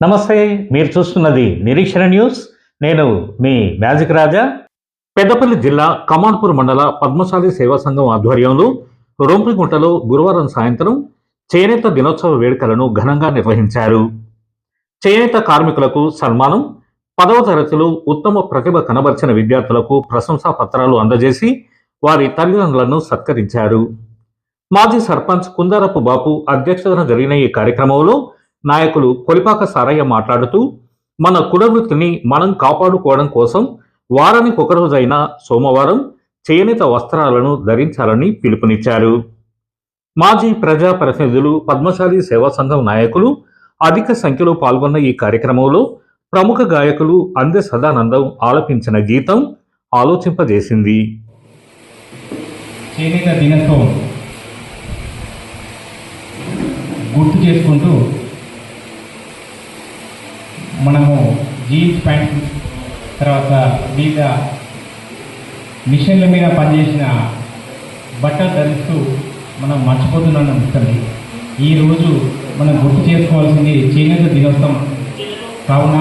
నమస్తే, మీరు చూస్తున్నది నిరీక్షణ న్యూస్. నేను మీ మ్యాజిక్ రాజా. పెద్దపల్లి జిల్లా కమాన్పూర్ మండల పద్మశాలి సేవా సంఘం ఆధ్వర్యంలో రొంపిగుంటలో గురువారం సాయంత్రం చేనేత దినోత్సవ వేడుకలను ఘనంగా నిర్వహించారు. చేనేత కార్మికులకు సన్మానం, 10వ తరగతిలో ఉత్తమ ప్రతిభ కనబర్చిన విద్యార్థులకు ప్రశంసా పత్రాలు అందజేసి వారి తల్లిదండ్రులను సత్కరించారు. మాజీ సర్పంచ్ కుందారపు బాపు అధ్యక్షతన జరిగిన ఈ కార్యక్రమంలో నాయకులు కొలిపాక సారయ్య మాట్లాడుతూ, మన కులవృత్తిని మనం కాపాడుకోవడం కోసం వారానికి ఒకరోజైన సోమవారం చేనేత వస్త్రాలను ధరించాలని పిలుపునిచ్చారు. మాజీ ప్రజా ప్రతినిధులు, పద్మశాలి సేవా సంఘం నాయకులు అధిక సంఖ్యలో పాల్గొన్న ఈ కార్యక్రమంలో ప్రముఖ గాయకులు అందె సదానందం ఆలపించిన గీతం ఆలోచింపజేసింది. చేనేత దినోత్సవం గుర్తు చేసుకుంటూ మనము జీన్స్ ప్యాంట్ తర్వాత వివిధ మిషన్ల మీద పనిచేసిన బట్టలు ధరిస్తూ మనం మర్చిపోతున్నాను అనిపిస్తుంది. ఈరోజు మనం గుర్తు చేసుకోవాల్సింది చేనేత దినోత్సవం కావున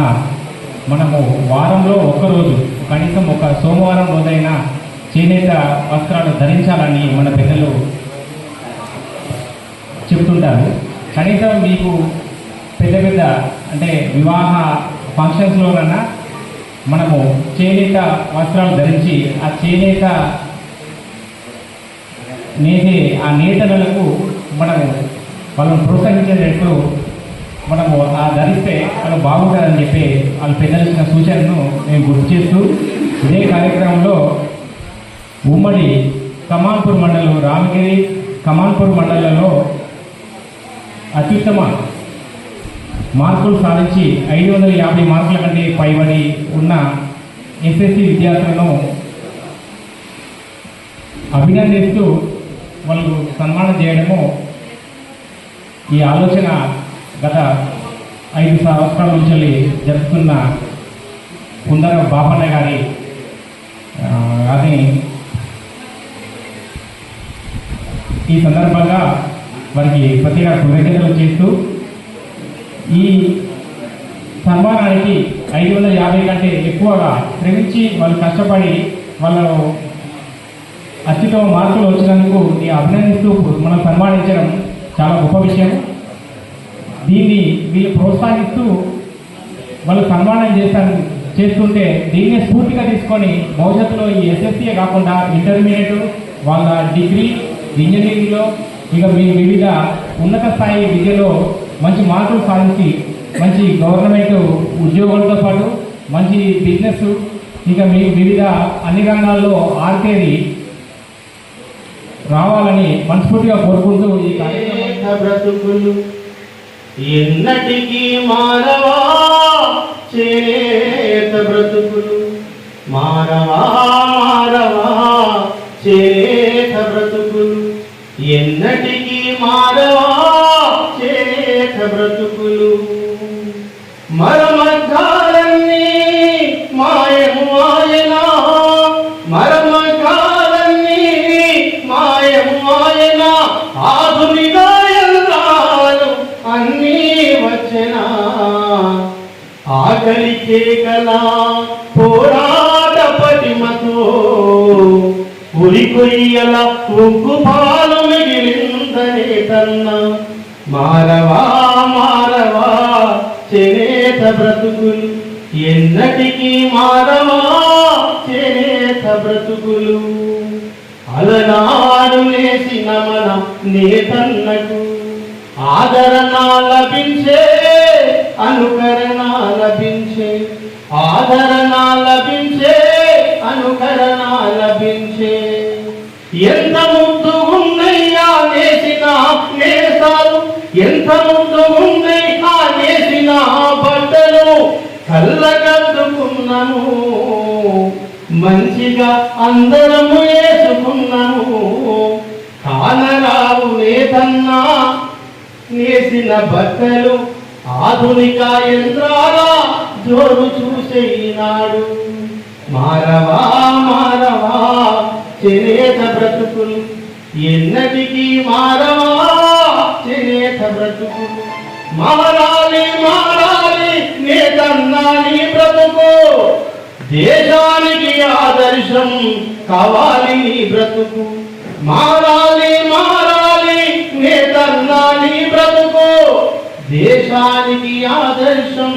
మనము వారంలో ఒక్కరోజు, కనీసం ఒక సోమవారం రోజైనా చేనేత వస్త్రాలు ధరించాలని మన పెద్దలు చెప్తుంటారు. కనీసం మీకు పెద్ద పెద్ద అంటే వివాహ ఫంక్షన్స్లోనన్నా మనము చేనేత వస్త్రాలు ధరించి ఆ చేనేత ఆ నేతలకు మనము వాళ్ళని ప్రోత్సహించేటట్టు మనము ఆ ధరిస్తే వాళ్ళు బాగుంటుందని చెప్పి వాళ్ళ పెద్దలు ఇచ్చిన సూచనను మేము గుర్తు చేస్తూ ఇదే కార్యక్రమంలో ఉమ్మడి కమాన్పూర్ మండలం, రామగిరి కమాన్పూర్ మండలంలో అత్యుత్తమ మార్కులు సాధించి 550 మార్కుల కంటే పైబడి ఉన్న ఎస్ఎస్సి విద్యార్థులను అభినందిస్తూ వాళ్ళు సన్మానం చేయడము, ఈ ఆలోచన గత 5 సంవత్సరాల నుంచి జరుపుతున్న కుందర బాపన్న గారి అది ఈ సందర్భంగా వారికి ప్రత్యేక కృతజ్ఞతలు చేస్తూ ఈ సన్మానానికి 550 కంటే ఎక్కువగా శ్రమించి వాళ్ళు కష్టపడి వాళ్ళు అత్యుత్తమ మార్కులు వచ్చినందుకు అభినందిస్తూ మనం సన్మానించడం చాలా గొప్ప విషయం. దీన్ని వీళ్ళు ప్రోత్సహిస్తూ వాళ్ళు సన్మానం చేస్తుంటే దీన్నే స్ఫూర్తిగా తీసుకొని భవిష్యత్తులో ఈ ఎస్ఎస్సీయే కాకుండా ఇంటర్మీడియట్, వాళ్ళ డిగ్రీ, ఇంజనీరింగ్లో ఇక వివిధ ఉన్నత స్థాయి విద్యలో మంచి మార్కులు సాధించి మంచి గవర్నమెంట్ ఉద్యోగాలతో పాటు మంచి బిజినెస్, ఇక వివిధ అన్ని రంగాల్లో ఆర్కేది రావాలని మనస్ఫూర్తిగా కోరుకుంటూ ఈ బ్రతుకులు ఎన్నటికీ మారవా, చేనేత బ్రతుకులు మారవా మారవా, చేనేత బ్రతుకులు ఎన్నటికీ మారవా, చేనేత బ్రతుకులు మరమగ్గాలన్నీ మాయము ఆయనా, మరమగ్గాలన్నీ మాయము ఆయనా, ఆధునిక యంత్రాలు అన్నీ వచ్చనా, ఆకలి కేకల పోరాట పటిమతో ఉరికొయ్యల ఉగ్గు పాలు మిగిలిందనే కన్నా, మారవా మారవా చేనేత బ్రతుకులు ఎన్నటికీ మారవా, చేనేత బ్రతుకులు అలనాడు నేసిన మన నేతన్నకు ఆదరణ లభించే, అనుకరణ లభించే, ఆదరణ లభించే, అనుకరణ లభించే. ఎంత ముద్దు ఉన్నయ్యా నేసిన నేసాలు, ఎంత ముద్దు ఉన్నయ్యా నేసిన బట్టలు, కళ్ళకద్దుకున్నాము మంచిగా అందరము వేసుకున్నాము, కానరావు నేతన్నా నేసిన బట్టలు ఆధునిక యంత్రాల జోరు చూసే ఈనాడు, మారవా మారవా చేనేత బ్రతుకులు ఎన్నటికీ మారవా, చేనేత బ్రతుకులు మారాలి మారాలి దేశానికి ఆదర్శం కావాలి నీ బ్రతుకు. మారాలి మారాలి నేతన్నా నీ బ్రతుకు. దేశానికి ఆదర్శం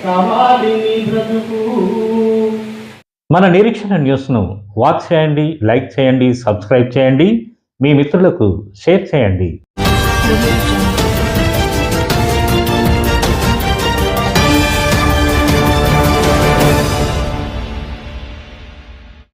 కావాలి నీ బ్రతుకు. మన నిరీక్షణ న్యూస్ను వాచ్ చేయండి, లైక్ చేయండి, సబ్స్క్రైబ్ చేయండి, మీ మిత్రులకు షేర్ చేయండి.